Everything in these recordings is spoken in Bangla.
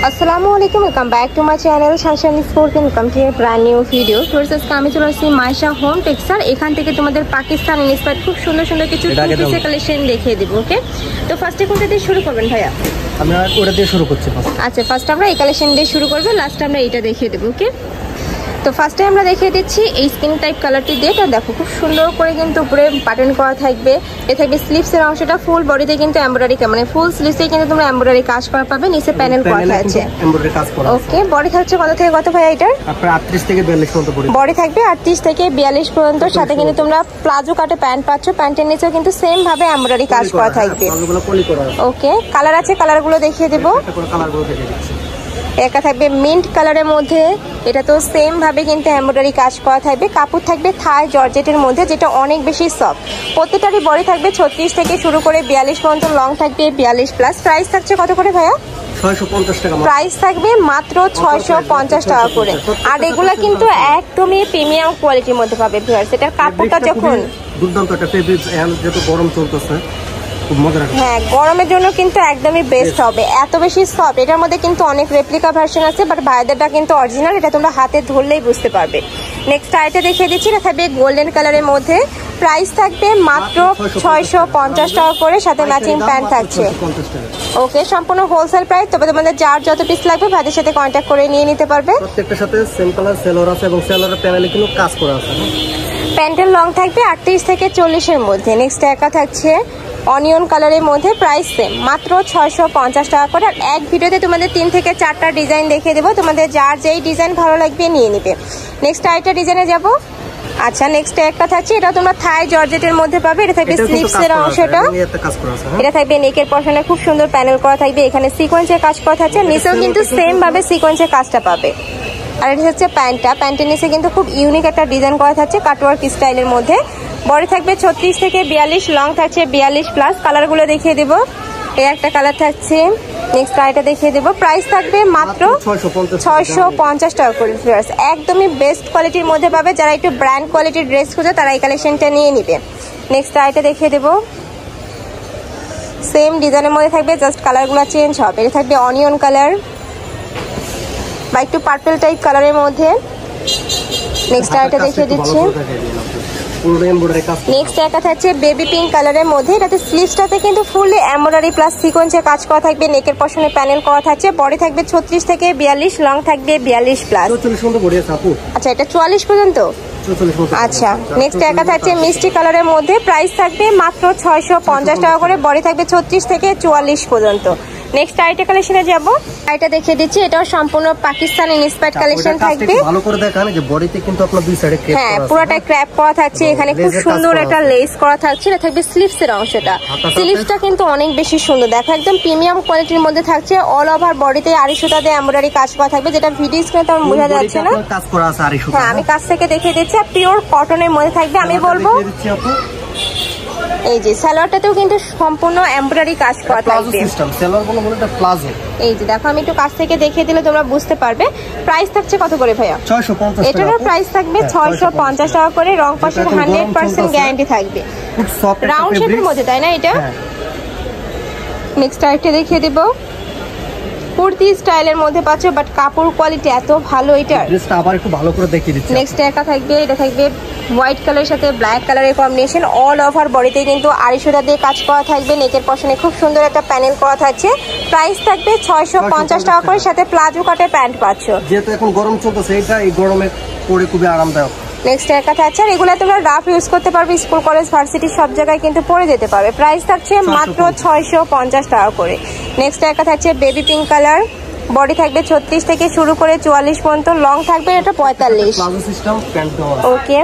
আসসালামু আলাইকুম, welcome back to my channel Sunshine Sport and welcome to brand new video. Friends, আজকে আমি চলে আসছি মাইশা হোম টেক্সটাইল। এখান থেকে তোমাদের পাকিস্তান ইন্সপায়ার্ড খুব সুন্দর সুন্দর কিছু টু পিসের কালেকশন দেখিয়ে দেবো। ওকে, তো ফার্স্টে কোনটা দিয়ে শুরু করবেন ভাইয়া? আমি ওটা দিয়ে শুরু করছি। আচ্ছা, ফার্স্ট আমরা এই কালেকশন দিয়ে শুরু করবো, লাস্ট আমরা এটা দেখিয়ে দেবো। ওকে, তো ফার্স্টে আমরা দেখিয়ে দিচ্ছি এই স্কিন টাইপ কালারটি দিয়ে। এটা দেখো খুব সুন্দর করে কিন্তু উপরে বাটন করা থাকবে। এ থাকবে স্লিভসের অংশটা ফুল বডিতে কিন্তু এমব্রয়ডারি, মানে ফুল স্লিভসে কিন্তু তোমরা এমব্রয়ডারি কাজ করা পাবে। নিচে প্যানেল করা আছে এমব্রয়ডারি কাজ করা। ওকে, বডি থাকছে কত থেকে কত ভাই এটার? আপনার 38 থেকে 42 পর্যন্ত বডি থাকবে 38 থেকে 42 পর্যন্ত। সাথে কিন্তু তোমরা প্লাজো কাটে প্যান্ট পাচ্ছ, প্যান্টের নিচেও কিন্তু সেম ভাবে এমব্রয়ডারি কাজ করা থাকবে। ওকে, কালার আছে, কালারগুলো দেখিয়ে দেবো। একটা থাকবে মিন্ট কালারের মধ্যে, এটা তো সেম ভাবে কিন্তু এমব্রয়ডারি কাজ করা থাকবে। কাপড় থাকবে থাই জর্জেটের মধ্যে, যেটা অনেক বেশি সফট। প্রত্যেকটারই বডি থাকবে 36 থেকে শুরু করে 42 পর্যন্ত, লং থাকবে 42 প্লাস। প্রাইস থাকছে কত করে ভাইয়া? 650 টাকা। প্রাইস থাকবে মাত্র 650 টাকা করে। আর এগুলা কিন্তু একদমই প্রিমিয়াম কোয়ালিটির মধ্যে পাবে ভিউয়ার্স। এটার কাপড়টা যখন দুর্দান্ত একটা ফেব্রিক, যেহেতু গরম চলতেছে, হ্যাঁ, গরমের জন্য কিন্তু একদমই বেস্ট হবে। এত বেশি সফট। এটার মধ্যে কিন্তু অনেক রেপ্লিকা ভার্সন আছে, বাট ভাইদেরটা কিন্তু অরিজিনাল। এটা তোমরা হাতে ধরলেই বুঝতে পারবে। নেক্সট আইটা দেখিয়ে দিচ্ছি, এটা থাকবে গোল্ডেন কালারের মধ্যে। প্রাইস থাকবে মাত্র 650 টাকা করে, সাথে ম্যাচিং প্যান্ট থাকছে। ওকে, সম্পূর্ণ হোলসেল প্রাইস। তবে তোমাদের যার যত পিস লাগবে ভাইদের সাথে কন্ট্যাক্ট করে নিয়ে নিতে পারবে। প্রত্যেকটার সাথে সেম কালার সেলর আছে এবং সেলরের প্যানেলে কিন্তু কাজ করা আছে। প্যান্টের লং থাকবে 38 থেকে 40 এর মধ্যে। নেক্সট একা থাকছে অনিয়ন কালারের মধ্যে, প্রাইস সেম মাত্র 650 টাকা করে। আর এক ভিডিওতে তোমাদের 3 থেকে 4টা ডিজাইন দেখিয়ে দেবো, তোমাদের যার যেই ডিজাইন ভালো লাগবে নিয়ে নিবে। নেক্সট আরেকটা ডিজাইনে যাব। আচ্ছা, নেক্সট একটা থাকছে, এটা তোমরা থাই জর্জেটের মধ্যে পাবে। এটা থাকবে স্লিভসের অংশটা, এটা থাকবে নেকের পশনে খুব সুন্দর প্যানেল করা থাকবে। এখানে সিকোয়েন্সের কাজ করা থাকছে, নিচেও কিন্তু সেম ভাবে সিকোয়েন্সের কাজটা পাবে। আর এটা হচ্ছে প্যান্টটা, প্যান্টের নিচে কিন্তু খুব ইউনিক একটা ডিজাইন করা থাকছে কাটওয়ার্ক স্টাইলের মধ্যে। বডি থাকবে 36 থেকে 42, লং থাকছে 42 প্লাস। কালারগুলো দেখিয়ে দেবো। এই একটা কালার থাকছে, নেক্সট আইটা দেখিয়ে দেবো। প্রাইস থাকবে মাত্র 650 টাকা করে। একদমই বেস্ট কোয়ালিটির মধ্যে পাবে। যারা একটু ব্র্যান্ড কোয়ালিটির ড্রেস খুঁজে তারা এই কালেকশনটা নিয়ে নিবে। নেক্সট আইটা দেখিয়ে দেবো, সেম ডিজাইনের মধ্যে থাকবে, জাস্ট কালারগুলো চেঞ্জ হবে। এটা থাকবে অনিয়ন কালার বা একটু পার্পল টাইপ কালারের মধ্যে। নেক্সট আইটা দেখিয়ে দিচ্ছি। নেক্সট একটা থাকছে বেবি পিঙ্ক কালারের মধ্যে। এটাতে স্লিভসটাতে কিন্তু ফুল এমব্রয়ডারি প্লাস সিকোয়েন্সের কাজ করা থাকবে। নেকের পশনে প্যানেল করা থাকছে। বডি থাকবে 36 থেকে 42, লং থাকবে 42 প্লাস। আচ্ছা, এটা 44 পর্যন্ত। আচ্ছা, নেক্সট একটা থাকছে মিষ্টি কালারের মধ্যে। প্রাইস থাকবে মাত্র 650 টাকা করে। বডি থাকবে 36 থেকে 44 পর্যন্ত। নেক্সট আইটা কালেকশনে যাব। আইটা দেখিয়ে দিচ্ছি, এটাও সম্পূর্ণ পাকিস্তান ইন্সপায়ার্ড কালেকশন থাকবে। ভালো করে দেখান যে বডিতে কিন্তু আপনার দুই সাইডে ক্র্যাপ করা আছে। হ্যাঁ, পুরোটা ক্র্যাপ করা থাকছে। এখানে খুব সুন্দর একটা লেস করা থাকছে। এটা থাকবে স্লিভসের অংশটা। স্লিভসটা কিন্তু অনেক বেশি সুন্দর, দেখো একদম প্রিমিয়াম কোয়ালিটির মধ্যে থাকছে। অল ওভার বডিতে আড়ি সুতা দিয়ে এমব্রয়ডারি কাজ করা থাকবে, যেটা ভিডিও স্ক্রিনে তেমন বোঝা যাচ্ছে না। কাজ করা আছে আড়ি সুতা। হ্যাঁ, আমি কাছ থেকে দেখিয়ে দিচ্ছি। আর পিওর কটনের মধ্যে থাকবে। আমি বলবো এই যে সালোয়ারটাতেও কিন্তু সম্পূর্ণ এমব্রয়ডারি কাজ করা থাকবে। এই যে দেখো, আমি একটু কাছ থেকে দেখিয়ে দিলে তোমরা বুঝতে পারবে। প্রাইস থাকছে কত করে ভাইয়া? 650 টাকা। এটারও প্রাইস থাকবে 650 টাকা করে। রং পাশের 100% গ্যারান্টি থাকবে। খুব সফট রাউন্ড শেপের মধ্যে, তাই না এটা? নেক্সট আরেকটা দেখিয়ে দিব, কুর্তি স্টাইলের মধ্যে পাচ্ছ, বাট কাপড় কোয়ালিটি এত ভালো। এটা ড্রেসটা আবার একটু ভালো করে দেখিয়ে দিচ্ছি। নেক্সট একা থাকবে, এটা থাকবে হোয়াইট কালারের সাথে ব্ল্যাক কালারের কম্বিনেশন। অল ওভার বডিতে কিন্তু আড়ি সুতা দিয়ে কাজ করা থাকবে। নেকের পশনে খুব সুন্দর একটা প্যানেল করা থাকছে। প্রাইস থাকবে 650 টাকা করে, সাথে প্লাজো কাটে প্যান্ট পাচ্ছ। যেহেতু এখন গরম চলতেছে, এটা এই গরমে পরে খুবই আরামদায়ক। নেক্সট একা থাকছে, আর এগুলো তোমরা রাফ ইউজ করতে পারবে, স্কুল কলেজ ভার্সিটি সব জায়গায় কিন্তু পরে যেতে পারবে। প্রাইস থাকছে মাত্র 650 টাকা করে। নেক্সট একা থাকছে বেবি পিঙ্ক কালার। বডি থাকবে 36 থেকে শুরু করে 44 পর্যন্ত, লং থাকবে এটা 45। ওকে,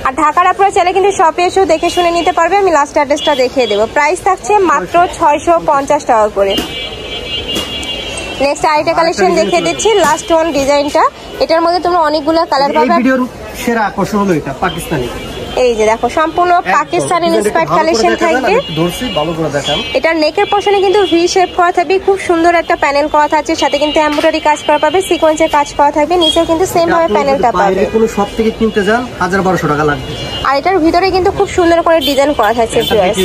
আর ঢাকার আপনারা চাইলে কিন্তু শপে এসেও দেখে শুনে নিতে পারবে। আমি লাস্ট অ্যাড্রেসটা দেখিয়ে দেবো। প্রাইস থাকছে মাত্র 650 টাকা করে। নেক্সট আইটা কালেকশন দেখিয়ে দিচ্ছি, লাস্ট ওয়ান ডিজাইনটা। এটার মধ্যে তোমরা অনেকগুলো কালার পাবে। এই ভিডিওর সেরা আকর্ষণ হলো এটা পাকিস্তানি। এই যে দেখো সম্পূর্ণ পাকিস্তানি ইন্সপায়ার্ড কালেকশন থাকবে। ধরছি ভালো করে দেখান। এটার নেকের পোরশনে কিন্তু ভি শেপ করা থাকবে, খুব সুন্দর একটা প্যানেল করা থাকছে, সাথে কিন্তু এমব্রয়ডারি কাজ করা পাবে, সিকোয়েন্সের কাজ করা থাকবে, নিচেও কিন্তু সেম ভাবে প্যানেলটা পাবে। কোনো শপ থেকে কিনতে যান 1200 টাকা লাগবে। আর এটার ভিতরে কিন্তু খুব সুন্দর করে ডিজাইন করা থাকছে ভিউয়ার্স।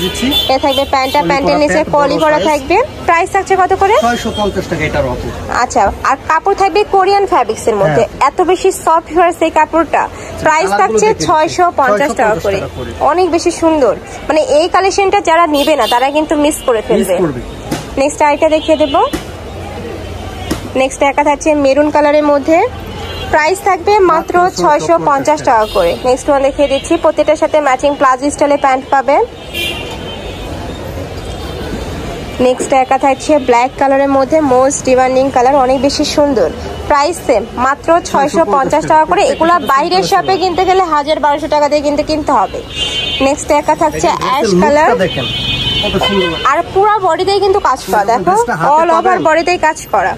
এটা থাকবে প্যান্টটা, প্যান্টের নিচে কলি করা থাকবে। প্রাইস থাকছে কত করে? 650 টাকা এটার অফার। আচ্ছা, আর কাপড় থাকবে কোরিয়ান ফ্যাব্রিক্স এর মধ্যে, এত বেশি সফট ভিউয়ার্স এই কাপড়টা। প্রাইস থাকছে 650 টাকা করে, অনেক বেশি সুন্দর। মানে এই কালেকশনটা যারা নিবে না তারা কিন্তু মিস করে ফেলবে। নেক্সট আইটা দেখিয়ে দেবো। নেক্সট একা থাকছে মেরুন কালারের মধ্যে, প্রাইস থাকবে মাত্র 650 টাকা করে। নেক্সট ওয়ান দেখিয়ে দিচ্ছি, প্রত্যেকটার সাথে ম্যাচিং প্লাজো স্টাইলে প্যান্ট পাবেন। নেক্সট একা থাকছে ব্ল্যাক কালারের মধ্যে, মোস্ট ডিমান্ডিং কালার, অনেক বেশি সুন্দর। প্রাইস সেম মাত্র 650 টাকা করে। এগুলা বাইরের শপে কিনতে গেলে 1000-1200 টাকা দিয়ে কিনতে হবে। নেক্সট একা থাকছে অ্যাশ কালার, আর পুরো বডিতেই কিন্তু কাজ করা, দেখো অল ওভার বডিতেই কাজ করা।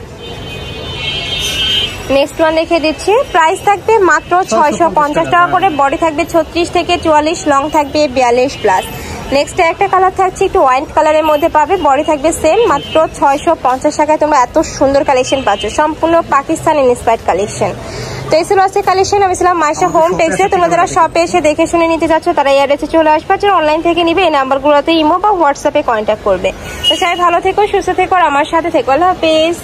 নেক্সট ওয়ান দেখিয়ে দিচ্ছি, প্রাইস থাকবে মাত্র 650 টাকা করে। বডি থাকবে 36 থেকে 44, লং থাকবে 42+। নেক্সট একটা কালার থাকছে একটু হোয়াইট কালারের মধ্যে পাবে, বডি থাকবে সেম, মাত্র 650 টাকায় তোমরা এত সুন্দর কালেকশন পাচ্ছ, সম্পূর্ণ পাকিস্তান ইন্সপায়ার্ড কালেকশন। তো এই ছিল আজকে কালেকশন। আমি ছিলাম মাইশা হোম টেক্সটাইল। তোমরা যারা শপে এসে দেখে শুনে নিতে চাচ্ছ তারা এই অ্যাড্রেসে চলে আসবে, যারা অনলাইন থেকে নিবে এই নাম্বারগুলোতে ইমো বা হোয়াটসঅ্যাপে কন্ট্যাক্ট করবে। তো সবাই ভালো থেকো, সুস্থ থেকো, আর আমার সাথে থেকো। আল্লাহ হাফেজ।